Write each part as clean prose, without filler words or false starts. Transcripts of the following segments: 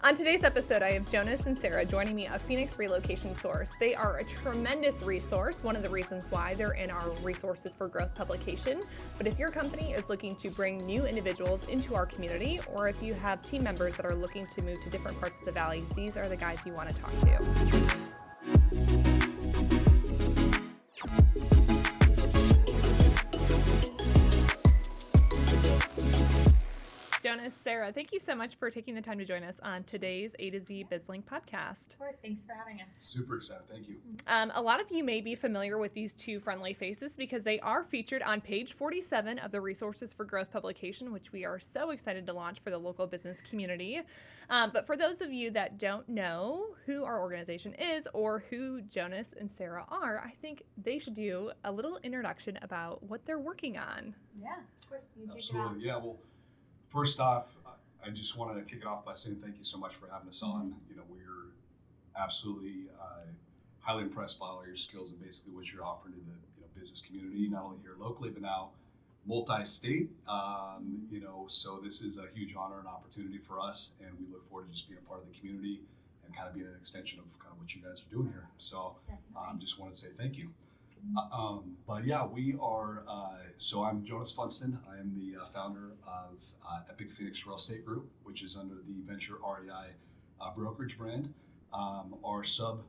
On today's episode, I have Jonas and Sara joining me of Phoenix Relocation Source. They are a tremendous resource, one of the reasons why they're in our Resources for Growth publication. But if your company is looking to bring new individuals into our community, or if you have team members that are looking to move to different parts of the valley, these are the guys you want to talk to. Jonas, Sara, thank you so much for taking the time to join us on today's A to Z BizLink podcast. Of course, thanks for having us. Super excited, thank you. A lot of you may be familiar with these two friendly faces because they are featured on page 47 of the Resources for Growth publication, which we are so excited to launch for the local business community. But for those of you that don't know who our organization is or who Jonas and Sara are, I think they should do a little introduction about what they're working on. Yeah, of course. You kick it off. Absolutely, yeah. Well, first off, I just wanted to kick it off by saying thank you so much for having us on. You know, we're absolutely highly impressed by all your skills and basically what you're offering to the business community, not only here locally, but now multi-state. So this is a huge honor and opportunity for us, and we look forward to just being a part of the community and kind of being an extension of kind of what you guys are doing here. So just wanted to say thank you. But yeah, we are, so I'm Jonas Funston. I am the founder of Epic Phoenix Real Estate Group, which is under the Venture REI brokerage brand. Our sub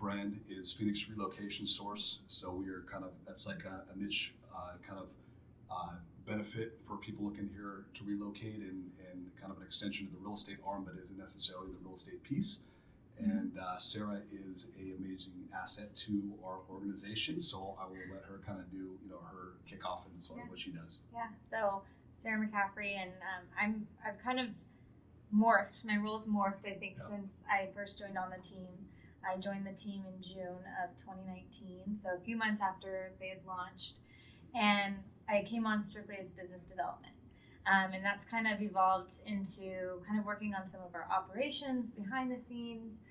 brand is Phoenix Relocation Source. So we are kind of, that's like a niche kind of benefit for people looking here to relocate and kind of an extension of the real estate arm, but isn't necessarily the real estate piece. And Sara is an amazing asset to our organization, so I will let her kind of do, her kickoff and sort of what she does. Yeah. So Sara McCaffrey, and I've kind of morphed. My role's morphed, I think, since I first joined on the team. I joined the team in June of 2019, so a few months after they had launched, and I came on strictly as business development. And that's kind of evolved into kind of working on some of our operations behind the scenes,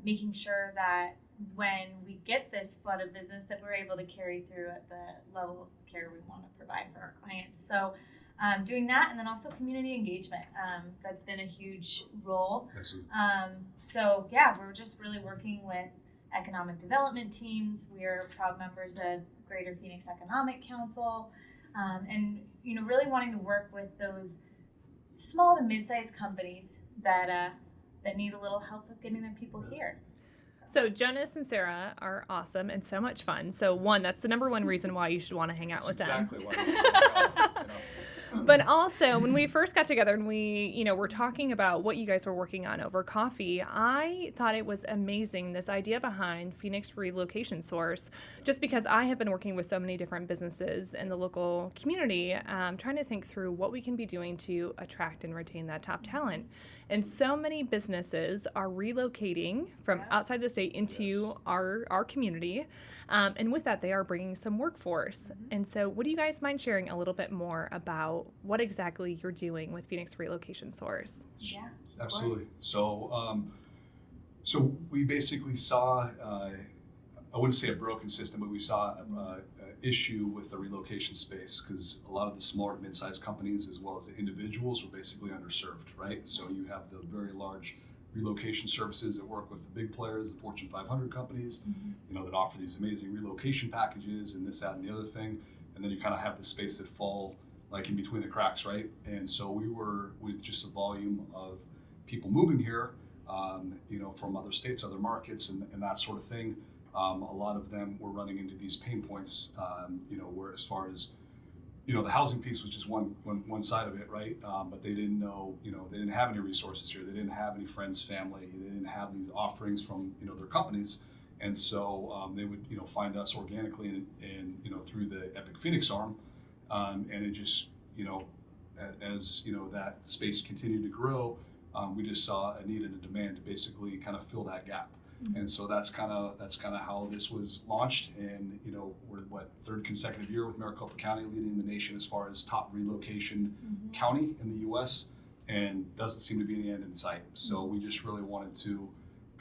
making sure that when we get this flood of business that we're able to carry through at the level of care we want to provide for our clients. So doing that, and then also community engagement. That's been a huge role. So yeah, we're just really working with economic development teams. We are proud members of Greater Phoenix Economic Council. And really wanting to work with those small to mid-sized companies that need a little help with getting their people here. So Jonas and Sara are awesome and so much fun. So that's the number one reason why you should want to hang out with them. Exactly why. But also, when we first got together and we, were talking about what you guys were working on over coffee, I thought it was amazing, this idea behind Phoenix Relocation Source, just because I have been working with so many different businesses in the local community, trying to think through what we can be doing to attract and retain that top talent. And so many businesses are relocating from outside the state into our community. And with that, they are bringing some workforce. And so would you guys mind sharing a little bit more about what exactly you're doing with Phoenix Relocation Source? Yeah, absolutely. So we basically saw, I wouldn't say a broken system, but we saw an issue with the relocation space because a lot of the smaller mid-sized companies as well as the individuals were basically underserved, right? So you have the very large relocation services that work with the big players, the Fortune 500 companies, that offer these amazing relocation packages and this, that, and the other thing. And then you kind of have the space that fall like in between the cracks, right? And so we were with just the volume of people moving here, from other states, other markets, and that sort of thing. A lot of them were running into these pain points, where as far as the housing piece was just one side of it, right? But they didn't know, they didn't have any resources here. They didn't have any friends, family. They didn't have these offerings from, their companies. And so they would, find us organically and through the Epic Phoenix arm. And it just, as, that space continued to grow, we just saw a need and a demand to basically kind of fill that gap. And so that's kind of how this was launched, and we're third consecutive year with Maricopa County leading the nation as far as top relocation county in the U.S. and doesn't seem to be any end in sight. So we just really wanted to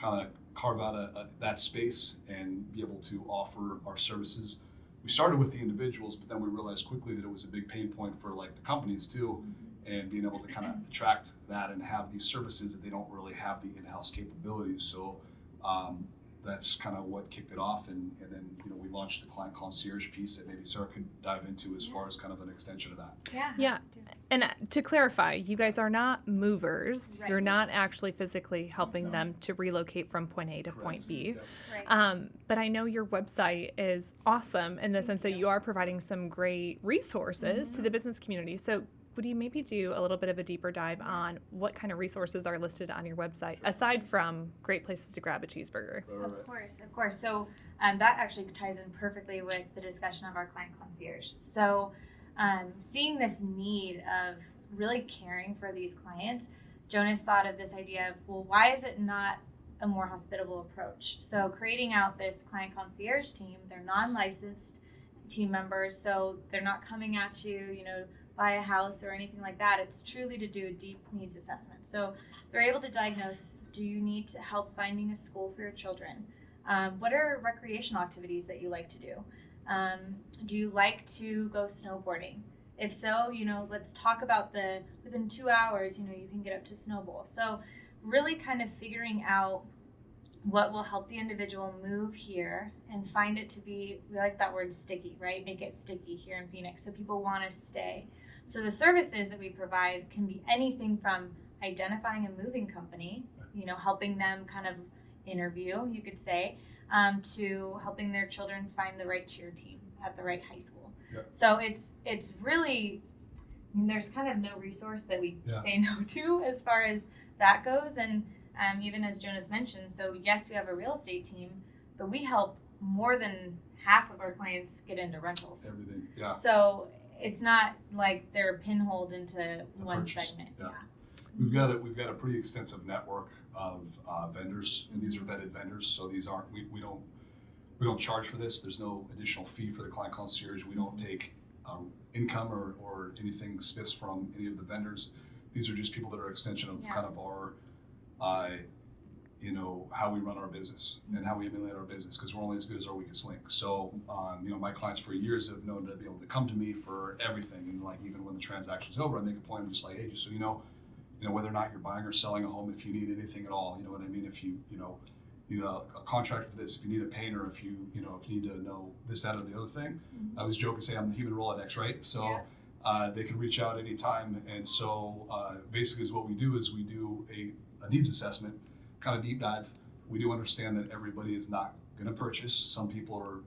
kind of carve out that space and be able to offer our services. We started with the individuals, but then we realized quickly that it was a big pain point for like the companies too. and being able to kind of attract that and have these services that they don't really have the in-house capabilities. So that's kind of what kicked it off, and then we launched the client concierge piece that maybe Sara could dive into as far as kind of an extension of that. Yeah. And to clarify, you guys are not movers. Right. You're not actually physically helping them to relocate from point A to point B. Yep. Right. But I know your website is awesome in the sense that you are providing some great resources to the business community. So would you maybe do a little bit of a deeper dive on what kind of resources are listed on your website, aside from great places to grab a cheeseburger? Of course. So that actually ties in perfectly with the discussion of our client concierge. So seeing this need of really caring for these clients, Jonas thought of this idea of, well, why is it not a more hospitable approach? So creating out this client concierge team, they're non-licensed team members, so they're not coming at you, buy a house or anything like that. It's truly to do a deep needs assessment. So they're able to diagnose, do you need help finding a school for your children? What are recreational activities that you like to do? Do you like to go snowboarding? If so, let's talk about within 2 hours, you can get up to Snowball. So really kind of figuring out what will help the individual move here and find it to be, we like that word sticky, right? Make it sticky here in Phoenix so people want to stay. So the services that we provide can be anything from identifying a moving company, helping them kind of interview, you could say, to helping their children find the right cheer team at the right high school. Yep. So it's really, there's kind of no resource that we say no to as far as that goes. And even as Jonas mentioned, so yes, we have a real estate team, but we help more than half of our clients get into rentals. Everything, yeah. So it's not like they're pinholed into one purchase. segment. Yeah. We've got a pretty extensive network of vendors, and these are vetted vendors. So these aren't we don't charge for this. There's no additional fee for the client concierge. We don't take income or anything spiffs from any of the vendors. These are just people that are extension of kind of our how we run our business and how we emulate our business, because we're only as good as our weakest link. So, my clients for years have known to be able to come to me for everything. And like, even when the transaction's over, I make a point of just like, hey, just so you know, whether or not you're buying or selling a home, if you need anything at all, you know what I mean? If you need a contract for this, if you need a painter, if you need to know this, that, or the other thing. I always joke and say I'm the human Rolodex, right? So they can reach out anytime. And so basically is what we do is we do a needs assessment, kind of deep dive. We do understand that everybody is not going to purchase. Some people are,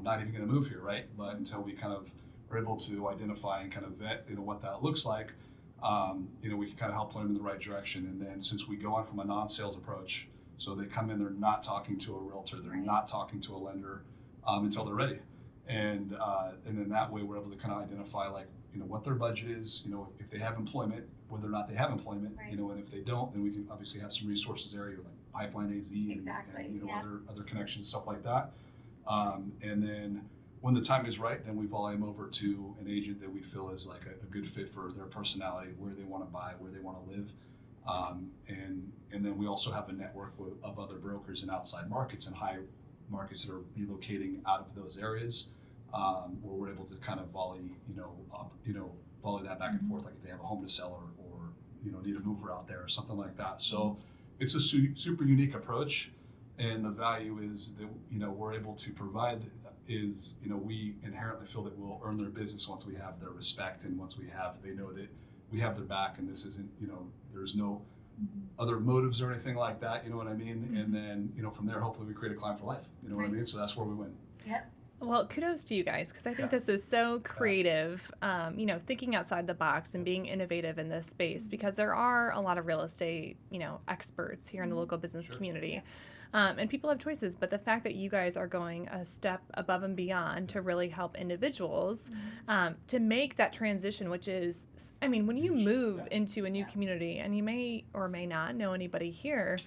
not even going to move here, right? But until we kind of are able to identify and kind of vet, what that looks like, we can kind of help point them in the right direction. And then since we go on from a non-sales approach, so they come in, they're not talking to a realtor, they're not talking to a lender until they're ready. And then that way we're able to kind of identify what their budget is, if they have employment, whether or not they have employment, and if they don't, then we can obviously have some resources there, like Pipeline AZ and other connections and stuff like that. And then when the time is right, then we volume over to an agent that we feel is like a good fit for their personality, where they want to buy, where they want to live. And then we also have a network of other brokers in outside markets and high markets that are relocating out of those areas, where we're able to kind of volley that back and forth, like if they have a home to sell or need a mover out there or something like that. So it's a super unique approach, and the value is that we're able to provide is we inherently feel that we'll earn their business once we have their respect, and once they know that we have their back, and this isn't there's no other motives or anything like that, you know what I mean? And then from there hopefully we create a client for life, you know what I mean? So that's where we win. Yep. Well, kudos to you guys, because I think this is so creative, thinking outside the box and being innovative in this space, because there are a lot of real estate, experts here in the local business community. And people have choices, but the fact that you guys are going a step above and beyond to really help individuals to make that transition, which is, when you move into a new community and you may or may not know anybody here,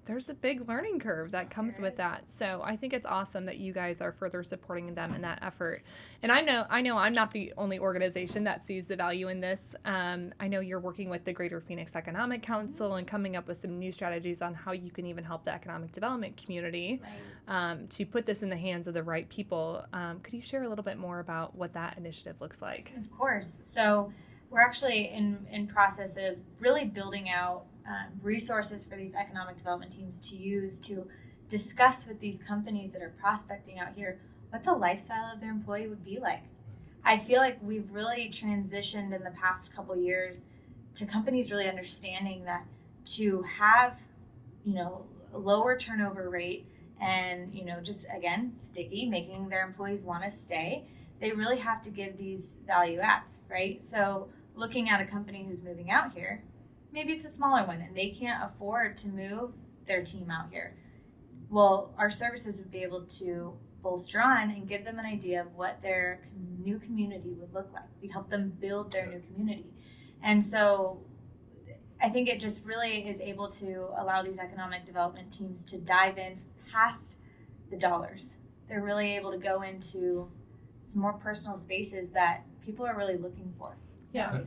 there's a big learning curve that comes with that. So I think it's awesome that you guys are further supporting them in that effort. And I know I'm not the only organization that sees the value in this. I know you're working with the Greater Phoenix Economic Council and coming up with some new strategies on how you can even help the economic development community to put this in the hands of the right people. Could you share a little bit more about what that initiative looks like? Of course. So we're actually in process of really building out resources for these economic development teams to use to discuss with these companies that are prospecting out here what the lifestyle of their employee would be like. I feel like we've really transitioned in the past couple years to companies really understanding that to have, a lower turnover rate and, just again, sticky, making their employees want to stay, they really have to give these value adds, right? So looking at a company who's moving out here, maybe it's a smaller one and they can't afford to move their team out here. Well, our services would be able to bolster on and give them an idea of what their new community would look like. We help them build their new community. And so I think it just really is able to allow these economic development teams to dive in past the dollars. They're really able to go into some more personal spaces that people are really looking for. Yeah.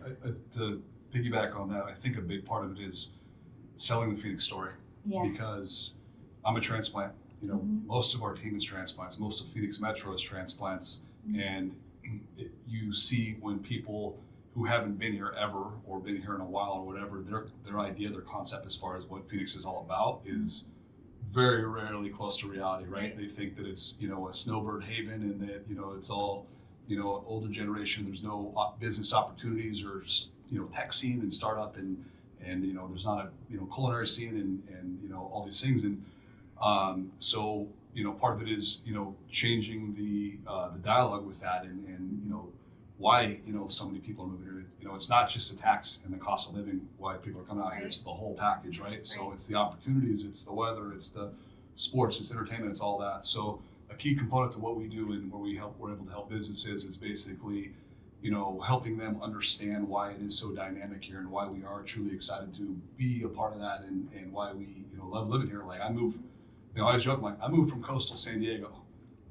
To piggyback on that, I think a big part of it is selling the Phoenix story. Yeah. Because I'm a transplant. Most of our team is transplants. Most of Phoenix Metro is transplants. And you see when people who haven't been here ever or been here in a while or whatever, their idea, their concept as far as what Phoenix is all about is very rarely close to reality, right? They think that it's, a snowbird haven and that, it's all, older generation. There's no business opportunities or, tech scene and startup and there's not a, culinary scene and all these things. And so, part of it is, changing the dialogue with that and why, so many people are moving here. It's not just the tax and the cost of living, why people are coming out here. It's the whole package, right? So it's the opportunities, it's the weather, it's the sports, it's entertainment, it's all that. So a key component to what we do and where we're able to help businesses is basically, helping them understand why it is so dynamic here and why we are truly excited to be a part of that and why we, love living here. Like I always joke, I moved from coastal San Diego.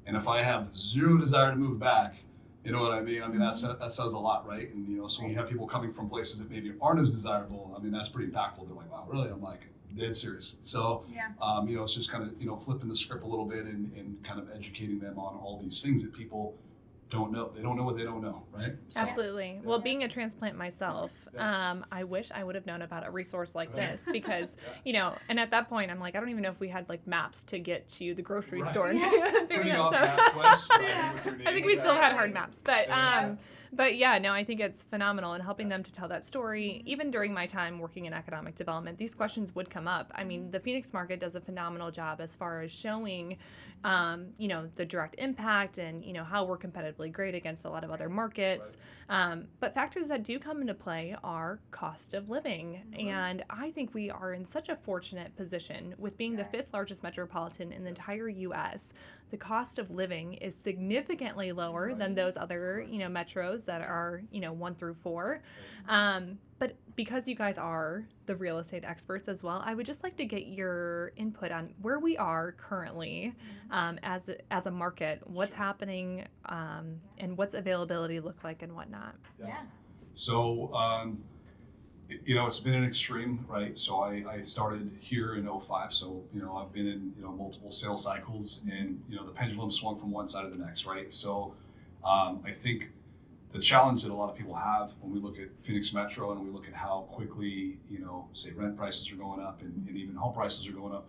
And if I have zero desire to move back, you know what I mean? That says a lot, right? And, so you have people coming from places that maybe aren't as desirable. That's pretty impactful. They're like, wow, really? I'm like, dead serious. So, it's just kind of, flipping the script a little bit and kind of educating them on all these things that people don't know. They don't know what they don't know, right? So, Absolutely. Well, being a transplant myself, I wish I would have known about a resource like this because, and at that point I'm like, I don't even know if we had like maps to get to the grocery store and figure it out. I think we still had hard maps, but yeah, no, I think it's phenomenal and helping them to tell that story. Even during my time working in economic development, these questions would come up. The Phoenix market does a phenomenal job as far as showing, the direct impact and, how we're competitively great against a lot of other markets. But factors that do come into play are cost of living. And I think we are in such a fortunate position with being the 5th largest metropolitan in the entire U.S. The cost of living is significantly lower than those other, metros that are, 1 through 4. But because you guys are the real estate experts as well, I would just like to get your input on where we are currently as a market, what's happening, and what's availability look like and whatnot. Yeah. So, it's been an extreme, right? So I started here in 2005. So, I've been in, multiple sales cycles and, the pendulum swung from one side to the next, right? So I think the challenge that a lot of people have when we look at Phoenix Metro and we look at how quickly, say rent prices are going up and even home prices are going up,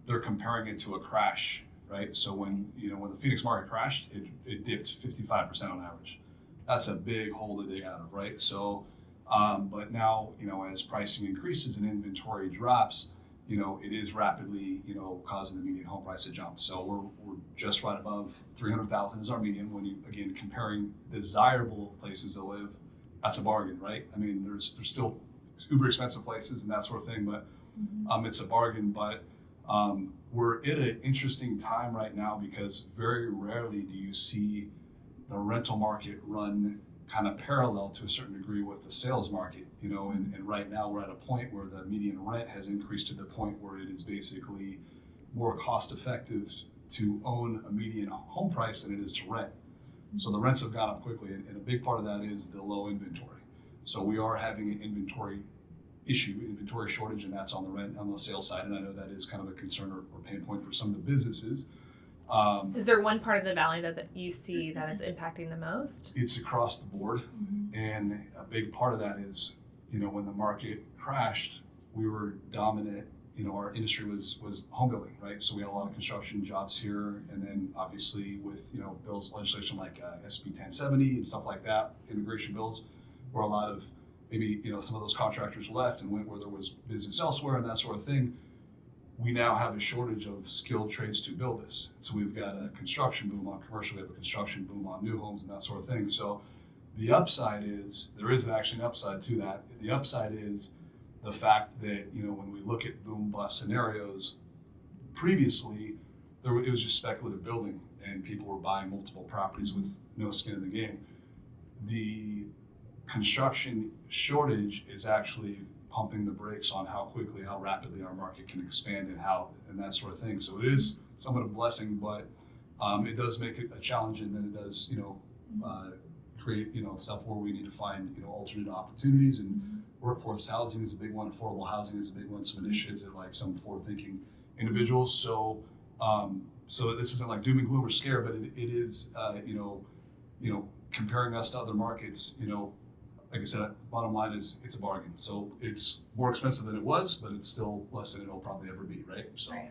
they're comparing it to a crash, right? So when the Phoenix market crashed, it dipped 55% on average. That's a big hole to dig out of, right? So, but now, as pricing increases and inventory drops, it is rapidly, causing the median home price to jump. So we're just right above 300,000 is our median. When you, again, comparing desirable places to live, that's a bargain, right? There's still uber expensive places and that sort of thing, but it's a bargain. But we're at an interesting time right now because very rarely do you see the rental market run kind of parallel to a certain degree with the sales market, and right now we're at a point where the median rent has increased to the point where it is basically more cost effective to own a median home price than it is to rent. So the rents have gone up quickly, and a big part of that is the low inventory. So we are having an inventory shortage, and that's on the sales side, and I know that is kind of a concern or pain point for some of the businesses. Is there one part of the valley that you see that it's impacting the most? It's across the board. And a big part of that is, when the market crashed, we were dominant. Our industry was home building, right? So we had a lot of construction jobs here, and then obviously with bills, legislation like SB 1070 and stuff like that, immigration bills, where a lot of maybe some of those contractors left and went where there was business elsewhere and that sort of thing. We now have a shortage of skilled trades to build this. So we've got a construction boom on commercial, we have a construction boom on new homes and that sort of thing. So the upside is, there is actually an upside to that. The upside is the fact that, when we look at boom bust scenarios, previously it was just speculative building and people were buying multiple properties with no skin in the game. The construction shortage is actually pumping the brakes on how quickly, how rapidly our market can expand and that sort of thing. So it is somewhat of a blessing, but it does make it a challenge, and then it does, create, stuff where we need to find, alternate opportunities, and workforce housing is a big one, affordable housing is a big one, some initiatives that like some forward-thinking individuals. So, so this isn't like doom and gloom or scare, but it is, comparing us to other markets, like I said, bottom line is it's a bargain. So it's more expensive than it was, but it's still less than it'll probably ever be, right? So. Right.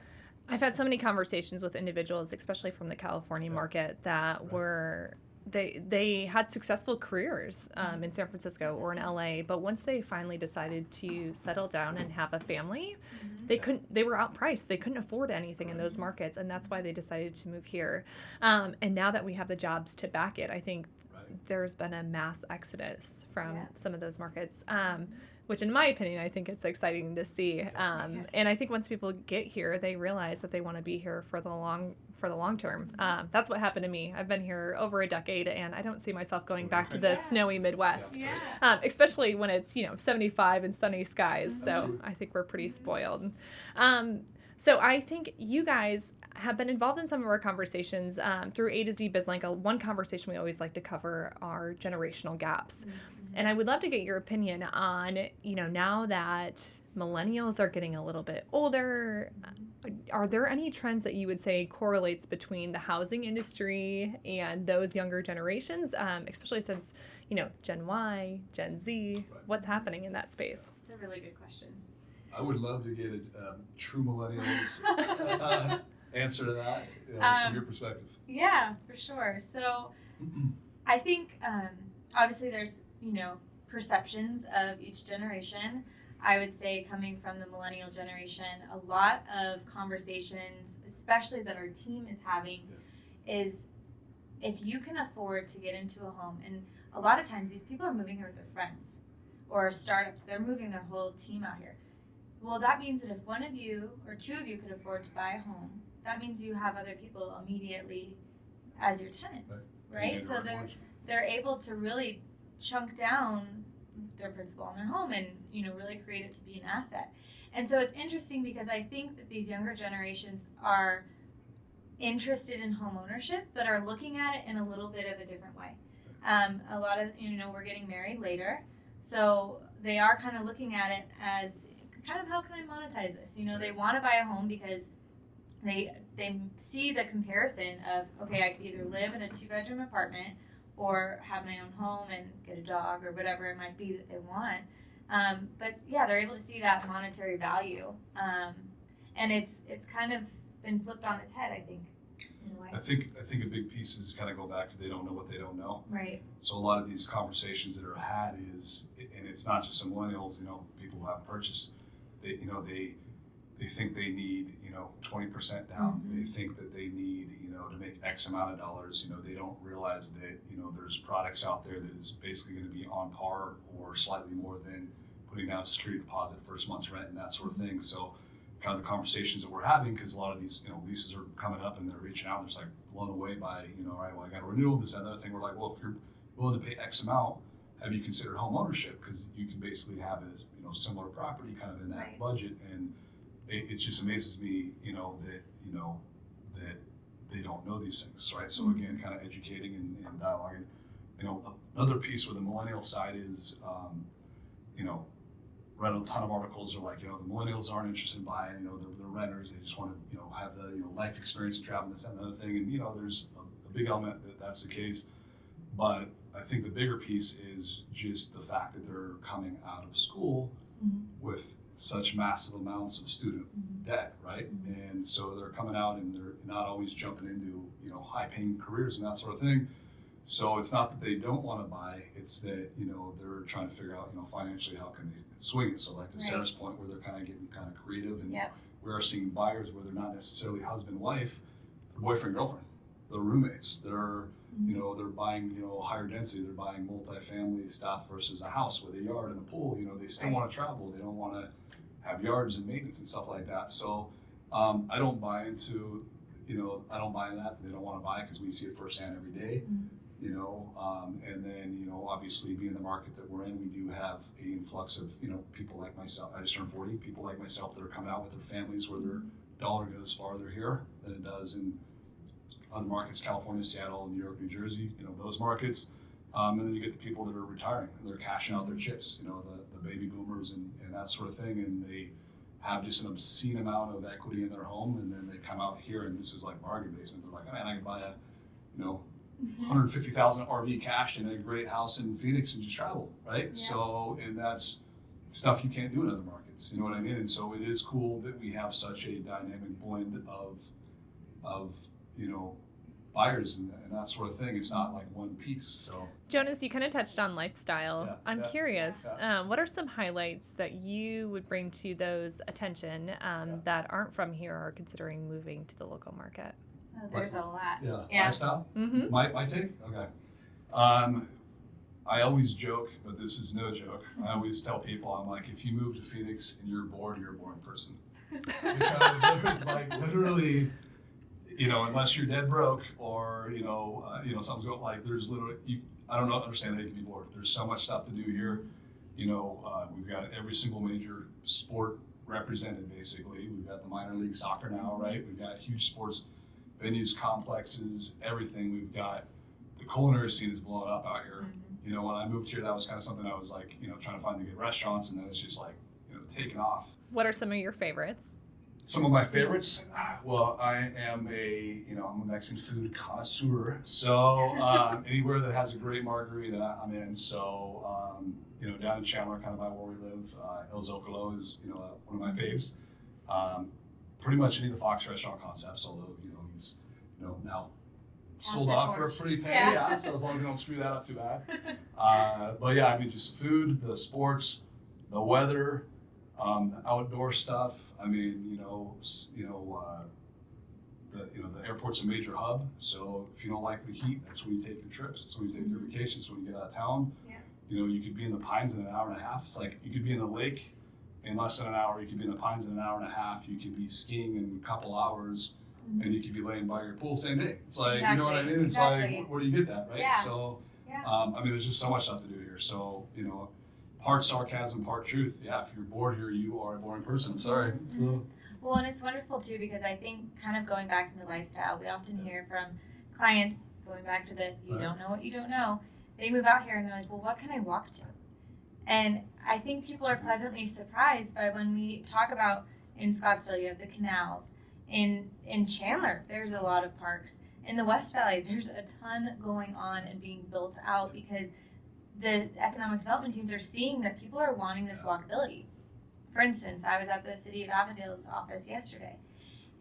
I've had so many conversations with individuals, especially from the California market, that were they had successful careers in San Francisco or in LA, but once they finally decided to settle down and have a family, they were outpriced. They couldn't afford anything in those markets, and that's why they decided to move here. And now that we have the jobs to back it, I think there's been a mass exodus from some of those markets, which in my opinion, I think it's exciting to see. And I think once people get here, they realize that they want to be here for the long term. That's what happened to me. I've been here over a decade, and I don't see myself going back to the snowy Midwest, especially when it's 75 and sunny skies. So I think we're pretty spoiled. So I think you guys have been involved in some of our conversations through A to Z BizLink. One conversation we always like to cover are generational gaps. And I would love to get your opinion on, now that millennials are getting a little bit older, are there any trends that you would say correlates between the housing industry and those younger generations, especially since, Gen Y, Gen Z, what's happening in that space? It's a really good question. I would love to get a true millennials answer to that from your perspective. Yeah, for sure. So I think obviously there's, perceptions of each generation. I would say coming from the millennial generation, a lot of conversations, especially that our team is having, is if you can afford to get into a home, and a lot of times these people are moving here with their friends or startups, they're moving their whole team out here. Well, that means that if one of you or two of you could afford to buy a home, that means you have other people immediately as your tenants, right? So they're able to really chunk down their principal on their home and really create it to be an asset. And so it's interesting because I think that these younger generations are interested in home ownership, but are looking at it in a little bit of a different way. A lot of we're getting married later, so they are kind of looking at it as kind of, how can I monetize this? They want to buy a home because they see the comparison of, okay, I could either live in a 2-bedroom apartment or have my own home and get a dog or whatever it might be that they want. But yeah, they're able to see that monetary value. And it's kind of been flipped on its head, I think, in a way. I think a big piece is kind of go back to they don't know what they don't know. Right. So a lot of these conversations that are had is, and it's not just some millennials, people who have purchased, they think they need 20% down. They think that they need to make X amount of dollars. They don't realize that there's products out there that is basically going to be on par or slightly more than putting down a security deposit, first month's rent, and that sort of thing. So kind of the conversations that we're having, because a lot of these leases are coming up and they're reaching out, and they're just like blown away by all right, well, I got a renewal, this and that other thing. We're like, well, if you're willing to pay X amount, have you considered home ownership? Because you can basically have a similar property kind of in that budget, and it just amazes me that they don't know these things, right? So again, kind of educating and dialoguing. Another piece with the millennial side is read a ton of articles are like, the millennials aren't interested in buying, they're renters, they just want to have the life experience of traveling, this and the other thing, and there's a big element that that's the case. But I think the bigger piece is just the fact that they're coming out of school with such massive amounts of student debt, right? And so they're coming out and they're not always jumping into, you know, high paying careers and that sort of thing. So it's not that they don't want to buy, it's that, you know, they're trying to figure out, you know, financially how can they swing it. So like to Sarah's point, where they're kind of getting kind of creative, and we are seeing buyers where they're not necessarily husband, wife, they're boyfriend, girlfriend, they're roommates, they're, you know, they're buying, you know, higher density, they're buying multifamily stuff versus a house with a yard and a pool. You know, they still want to travel, they don't want to have yards and maintenance and stuff like that. So I don't buy into, you know, I don't buy in that. They don't want to buy it because we see it firsthand every day, you know, and then, you know, obviously being the market that we're in, we do have an influx of, you know, people like myself. I just turned 40, people like myself that are coming out with their families where their dollar goes farther here than it does in other markets, California, Seattle, New York, New Jersey, you know, those markets. And then you get the people that are retiring and they're cashing out their chips, you know, the baby boomers and that sort of thing. And they have just an obscene amount of equity in their home. And then they come out here and this is like bargain basement. They're like, man, I can buy a, you know, 150,000 RV cash in a great house in Phoenix and just travel, right? Yeah. So, and that's stuff you can't do in other markets, you know what I mean? And so it is cool that we have such a dynamic blend of you know, buyers and that sort of thing. It's not like one piece. So Jonas, you kind of touched on lifestyle. I'm curious, what are some highlights that you would bring to those attention that aren't from here or considering moving to the local market? Oh, there's a lot. Lifestyle? My take? Okay. I always joke, but this is no joke. I always tell people, I'm like, if you move to Phoenix and you're bored, you're a boring person. Because there's like literally, you know, unless you're dead broke or, you know, something's going, like there's literally, I don't understand how you can be bored. There's so much stuff to do here. You know, we've got every single major sport represented basically. We've got the minor league soccer now, right? We've got huge sports venues, complexes, everything. We've got the culinary scene is blowing up out here. You know, when I moved here, that was kind of something I was like, you know, trying to find the good restaurants, and then it's just like, you know, taking off. What are some of your favorites? Some of my favorites, well, I'm a Mexican food connoisseur. So anywhere that has a great margarita, I'm in. So, you know, down in Chandler, kind of by where we live, El Zocalo is, you know, one of my faves. Pretty much any of the Fox restaurant concepts, although, you know, he's, you know, now sold off for a pretty penny. So as long as you don't screw that up too bad. But yeah, I mean, just the food, the sports, the weather, the outdoor stuff. I mean, the airport's a major hub. So if you don't like the heat, that's when you take your trips. That's when you take your vacations. When you get out of town, you know, you could be in the Pines in an hour and a half. It's like you could be in the lake in less than an hour. You could be in the Pines in an hour and a half. You could be skiing in a couple hours, and you could be laying by your pool same day. It's like, you know what I mean? It's like, where do you get that, right? So, I mean, there's just so much stuff to do here. So, you know, part sarcasm, part truth. Yeah, if you're bored here, you are a boring person. I'm sorry. So. Well, and it's wonderful too, because I think kind of going back into lifestyle, we often hear from clients going back to the you don't know what you don't know. They move out here and they're like, well, what can I walk to? And I think people are pleasantly surprised by when we talk about in Scottsdale, you have the canals. In Chandler, there's a lot of parks. In the West Valley, there's a ton going on and being built out because the economic development teams are seeing that people are wanting this walkability. For instance, I was at the City of Avondale's office yesterday,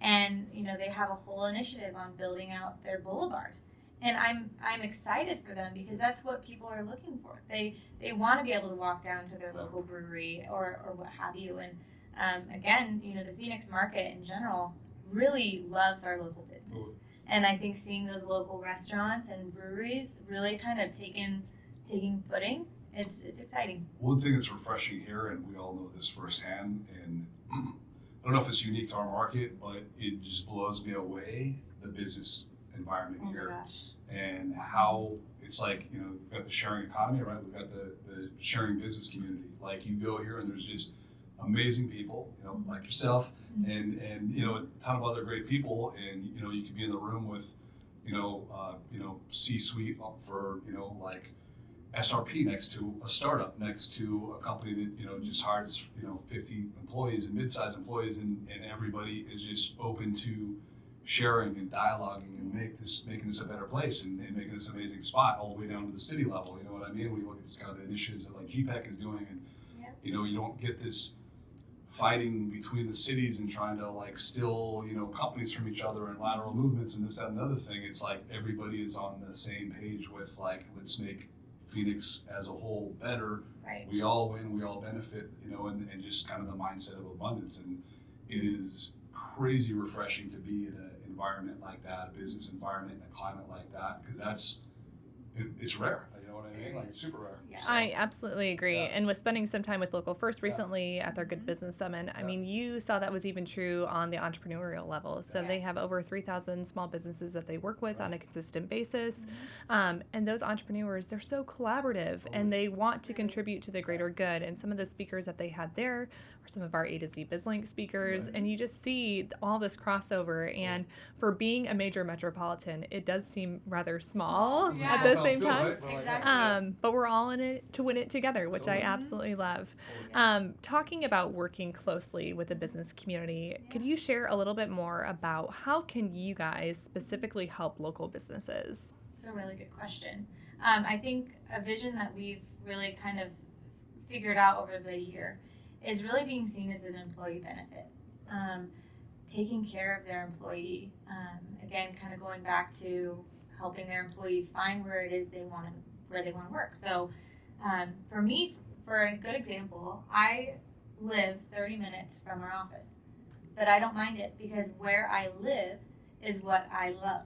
and you know they have a whole initiative on building out their boulevard, and I'm excited for them because that's what people are looking for. They want to be able to walk down to their local brewery or what have you. And again, you know, the Phoenix market in general really loves our local business, and I think seeing those local restaurants and breweries really kind of taking footing. It's exciting. One thing that's refreshing here, and we all know this firsthand, and I don't know if it's unique to our market, but it just blows me away, the business environment here. Gosh. And how it's like, you know, we've got the sharing economy, right? We've got the sharing business community. Like you go here and there's just amazing people, you know, like yourself, and you know, a ton of other great people, and you know, you could be in the room with, you know, C-suite for, you know, like SRP next to a startup, next to a company that, you know, just hires, you know, 50 employees and mid-sized employees, and everybody is just open to sharing and dialoguing and making this a better place and making this an amazing spot all the way down to the city level. You know what I mean? We look at kind of the initiatives that like GPEC is doing, and you know, you don't get this fighting between the cities and trying to like steal, you know, companies from each other and lateral movements and this, that, and the other thing. It's like everybody is on the same page with like, let's make Phoenix as a whole better. Right. We all win, we all benefit, you know, and just kind of the mindset of abundance. And it is crazy refreshing to be in an environment like that, a business environment, in a climate like that, because it's rare. You know what I mean? Like super rare. Yeah. So, I absolutely agree. Yeah. And with spending some time with Local First recently at their Good Business Summit, I mean, you saw that was even true on the entrepreneurial level. So they have over 3,000 small businesses that they work with on a consistent basis. And those entrepreneurs, they're so collaborative and they want to contribute to the greater good. And some of the speakers that they had there are some of our A to Z BizLink speakers. And you just see all this crossover. And for being a major metropolitan, it does seem rather small at the same time. Exactly. But we're all in it to win it together, which I absolutely love. Talking about working closely with the business community, could you share a little bit more about how can you guys specifically help local businesses? It's a really good question. I think a vision that we've really kind of figured out over the year is really being seen as an employee benefit. Taking care of their employee, again, kind of going back to helping their employees find where it is they want to work. So for me, for a good example, I live 30 minutes from our office, but I don't mind it because where I live is what I love,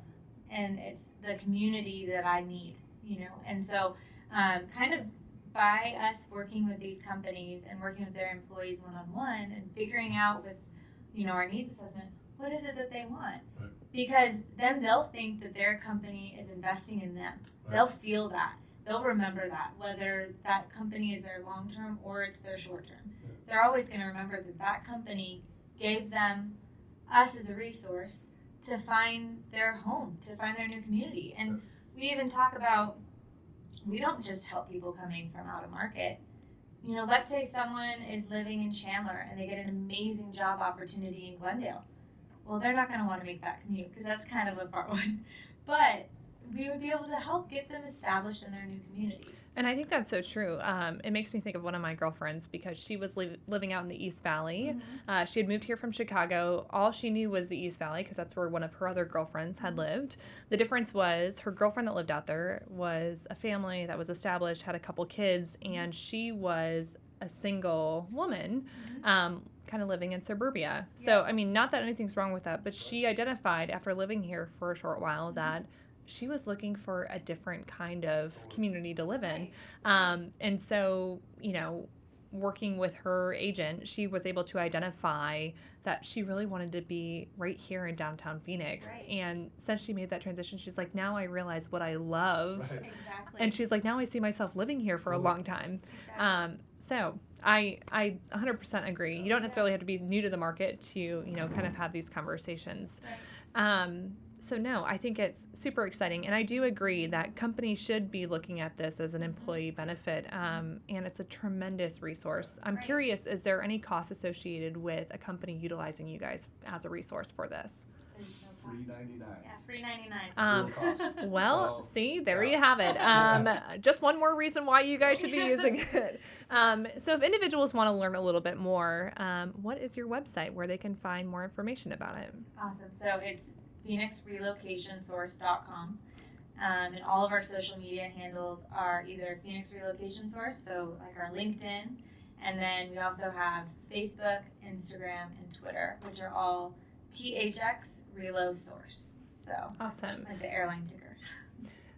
and it's the community that I need, you know. And so kind of by us working with these companies and working with their employees one-on-one and figuring out with, you know, our needs assessment, what is it that they want? Right. Because then they'll think that their company is investing in them. Right. They'll feel that. They'll remember that, whether that company is their long-term or it's their short-term. Yeah. They're always going to remember that that company gave them, us as a resource, to find their home, to find their new community. And we even talk about, we don't just help people coming from out of market. You know, let's say someone is living in Chandler and they get an amazing job opportunity in Glendale. Well, they're not going to want to make that commute because that's kind of a far one. But we would be able to help get them established in their new community. And I think that's so true. It makes me think of one of my girlfriends because she was living out in the East Valley. She had moved here from Chicago. All she knew was the East Valley because that's where one of her other girlfriends had lived. The difference was her girlfriend that lived out there was a family that was established, had a couple kids, and she was a single woman, kind of living in suburbia. So, I mean, not that anything's wrong with that, but she identified after living here for a short while that she was looking for a different kind of community to live in. And so, you know, working with her agent, she was able to identify that she really wanted to be right here in downtown Phoenix. Right. And since she made that transition, she's like, now I realize what I love. Right. Exactly. And she's like, now I see myself living here for a long time. Exactly. So I 100% agree. You don't necessarily have to be new to the market to, you know, kind of have these conversations. Right. So no, I think it's super exciting. And I do agree that companies should be looking at this as an employee benefit. And it's a tremendous resource. I'm curious, is there any cost associated with a company utilizing you guys as a resource for this? Free 99. Yeah, free 99. Zero cost. Well, So, see, there you have it. Just one more reason why you guys should be using it. So if individuals want to learn a little bit more, what is your website where they can find more information about it? Awesome. So it's PhoenixRelocationSource.com. And all of our social media handles are either Phoenix Relocation Source, so like our LinkedIn, and then we also have Facebook, Instagram, and Twitter, which are all PHX Relo Source. So Awesome. like the airline ticker.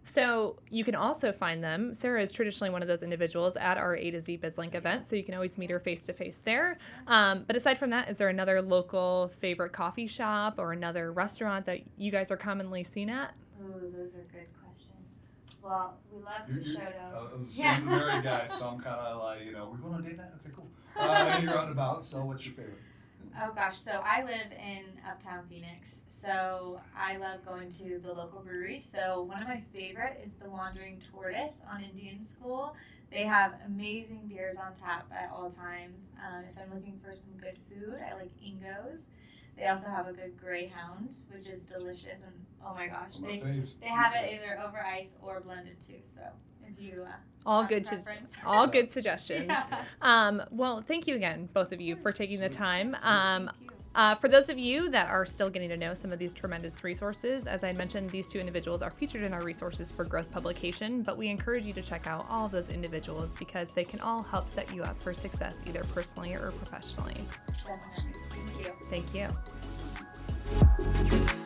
So you can also find them. Sara is traditionally one of those individuals at our A to Z BizLink event, so you can always meet her face to face there. But aside from that, is there another local favorite coffee shop or another restaurant that you guys are commonly seen at? Ooh, those are good questions. Well, we love You're, Peixoto. I was a married guy, so I'm kind of like, you know, we're going on a date night? Okay, cool. You're out and about, so what's your favorite? Oh gosh, so I live in Uptown Phoenix, so I love going to the local breweries. So one of my favorite is the Wandering Tortoise on Indian School. They have amazing beers on tap at all times. If I'm looking for some good food, I like Ingo's. They also have a good greyhound, which is delicious, and oh my gosh, My faves. they have it either over ice or blended too. So if you All have good, preference. all good suggestions. Yeah. Well, thank you again, both of you, for taking the time. Thank you. For those of you that are still getting to know some of these tremendous resources, as I mentioned, these two individuals are featured in our Resources for Growth publication, but we encourage you to check out all of those individuals because they can all help set you up for success either personally or professionally. Definitely. Thank you. Thank you.